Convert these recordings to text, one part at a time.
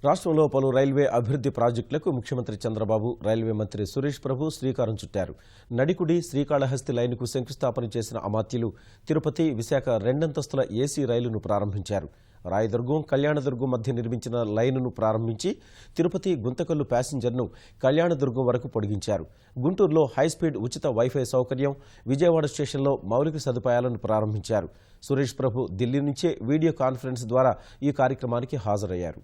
రాష్ట్రంలో పలు రైల్వే అభివృద్ధి ప్రాజెక్టులకు ముఖ్యమంత్రి చంద్రబాబు, రైల్వే మంత్రి సురేష్ ప్రభు శ్రీకారం చుట్టారు. నడికుడి శ్రీకాళహస్తి లైనుకు శంకుస్థాపన చేసిన అమాత్యులు తిరుపతి, విశాఖ రెండంతస్తుల ఏసీ రైలును ప్రారంభించారు. రాయదుర్గం, కళ్యాణదుర్గం మధ్య నిర్మించిన లైనును ప్రారంభించి తిరుపతి గుంతకల్లు ప్యాసింజర్ను కళ్యాణదుర్గం వరకు పొడిగించారు. గుంటూరులో హైస్పీడ్ ఉచిత వైఫై సౌకర్యం, విజయవాడ స్టేషన్లో మౌలిక సదుపాయాలను ప్రారంభించారు. సురేష్ ప్రభు ఢిల్లీ నుంచే వీడియో కాన్ఫరెన్స్ ద్వారా ఈ కార్యక్రమానికి హాజరయ్యారు.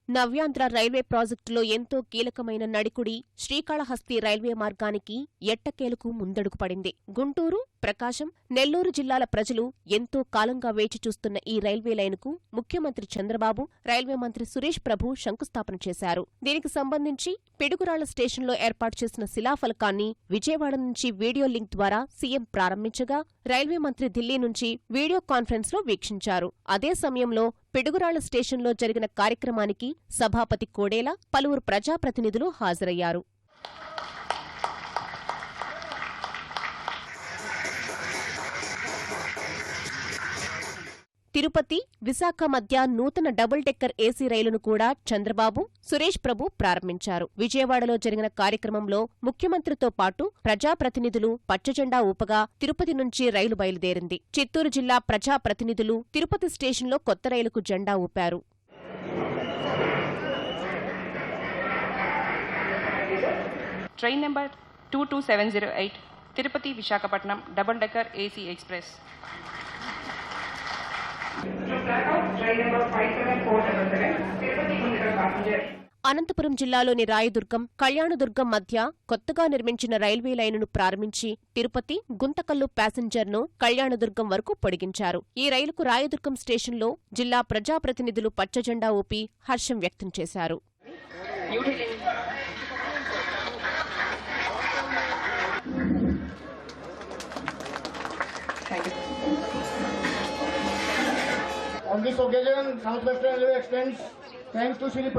నవ్యాంధ్ర రైల్వే ప్రాజెక్టులో ఎంతో కీలకమైన నడికుడి శ్రీకాళహస్తి రైల్వే మార్గానికి ఎట్టకేలకు ముందడుగు పడింది. గుంటూరు, ప్రకాశం, నెల్లూరు జిల్లాల ప్రజలు ఎంతో కాలంగా వేచి చూస్తున్న ఈ రైల్వే లైనుకు ముఖ్యమంత్రి చంద్రబాబు, రైల్వే మంత్రి సురేష్ ప్రభు శంకుస్థాపన చేశారు. దీనికి సంబంధించి పిడుగురాళ్ల స్టేషన్లో ఏర్పాటు చేసిన శిలాఫలకాన్ని విజయవాడ నుంచి వీడియో లింక్ ద్వారా సీఎం ప్రారంభించగా, రైల్వే మంత్రి ఢిల్లీ నుంచి వీడియో కాన్ఫరెన్స్లో వీక్షించారు. అదే సమయంలో పిడుగురాళ్ల స్టేషన్లో జరిగిన కార్యక్రమానికి సభాపతి కోడేల, పలువురు ప్రజాప్రతినిధులు హాజరయ్యారు. తిరుపతి, విశాఖ మధ్య నూతన డబుల్ డెక్కర్ ఏసీ రైలును కూడా చంద్రబాబు, సురేష్ ప్రభు ప్రారంభించారు. విజయవాడలో జరిగిన కార్యక్రమంలో ముఖ్యమంత్రితో పాటు ప్రజాప్రతినిధులు పచ్చజెండా ఊపగా తిరుపతి నుంచి రైలు బయలుదేరింది. చిత్తూరు జిల్లా ప్రజాప్రతినిధులు తిరుపతి స్టేషన్లో కొత్త రైలుకు జెండా ఊపారు. Train number 22708 Tirupati Visakhapatnam double decker AC express. Anantapuram జిల్లాలోని రాయదుర్గం, కళ్యాణదుర్గం మధ్య కొత్తగా నిర్మించిన రైల్వే లైనును ప్రారంభించి తిరుపతి, గుంతకల్లు ప్యాసింజర్ను కళ్యాణదుర్గం వరకు పొడిగించారు. ఈ రైలుకు రాయదుర్గం స్టేషన్లో జిల్లా ప్రజాప్రతినిధులు పచ్చజెండా ఊపి హర్షం వ్యక్తం చేశారు. On this occasion, South Western Railway extends thanks to Shri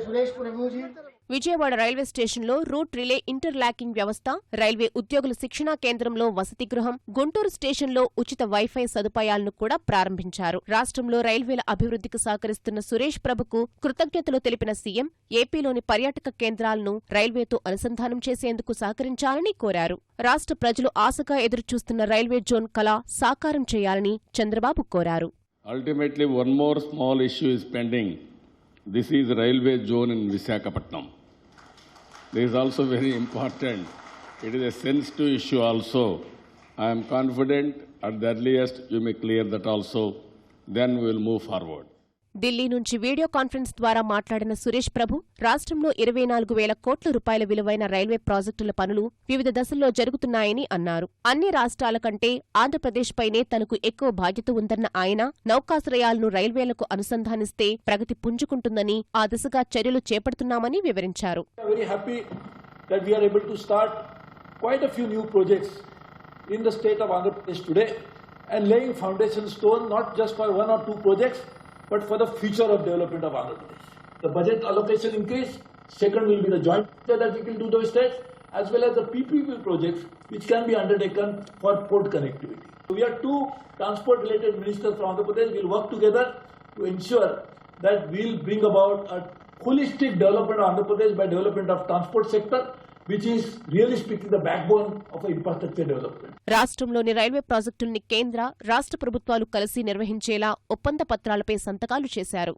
Suresh Prabhuji. Vijayawada railway స్టేషన్లో రూట్ రిలే ఇంటర్లాకింగ్ వ్యవస్థ, రైల్వే ఉద్యోగుల శిక్షణా కేంద్రంలో వసతి గృహం, గుంటూరు స్టేషన్లో ఉచిత వైఫై సదుపాయాలను కూడా ప్రారంభించారు. రాష్ట్రంలో రైల్వేల అభివృద్ధికి సహకరిస్తున్న సురేష్ ప్రభుకు కృతజ్ఞతలు తెలిపిన సీఎం ఏపీలోని పర్యాటక కేంద్రాలను రైల్వేతో అనుసంధానం చేసేందుకు సహకరించాలని కోరారు. రాష్ట్ర ప్రజలు ఆశగా ఎదురుచూస్తున్న రైల్వే జోన్ కళ సాకారం చేయాలని చంద్రబాబు కోరారు. Ultimately, one more small issue is pending. This is railway zone in Visakhapatnam. This is also very important. It is a sensitive issue also. I am confident at the earliest you may clear that also. Then we will move forward. Delhi నుంచి video conference ద్వారా మాట్లాడిన సురేష్ ప్రభు, రాష్ట్రంలో 24,000 కోట్ల రూపాయల విలువైన railway ప్రాజెక్టుల పనులు వివిధ దశల్లో జరుగుతున్నాయని అన్నారు. అన్ని రాష్ట్రాల కంటే ఆంధ్రప్రదేశ్పైనే తనకు ఎక్కువ బాధ్యత ఉందన్న ఆయన, నౌకాశ్రయాలను రైల్వేలకు అనుసంధానిస్తే ప్రగతి పుంజుకుంటుందని ఆ దిశగా చర్యలు చేపడుతున్నామని వివరించారు. but for the future of development of Andhra Pradesh. The budget allocation increase, second will be the joint venture that we will do those states, as well as the PPP projects which can be undertaken for port connectivity. We are two transport related ministers from Andhra Pradesh will work together to ensure that we will bring about a holistic development of Andhra Pradesh by development of transport sector, which is really speaking the backbone of infrastructure development. రాష్ట్రంలోని railway ప్రాజెక్టుల్ని కేంద్ర, రాష్ట్ర ప్రభుత్వాలు కలిసి నిర్వహించేలా ఒప్పంద పత్రాలపై సంతకాలు చేశారు.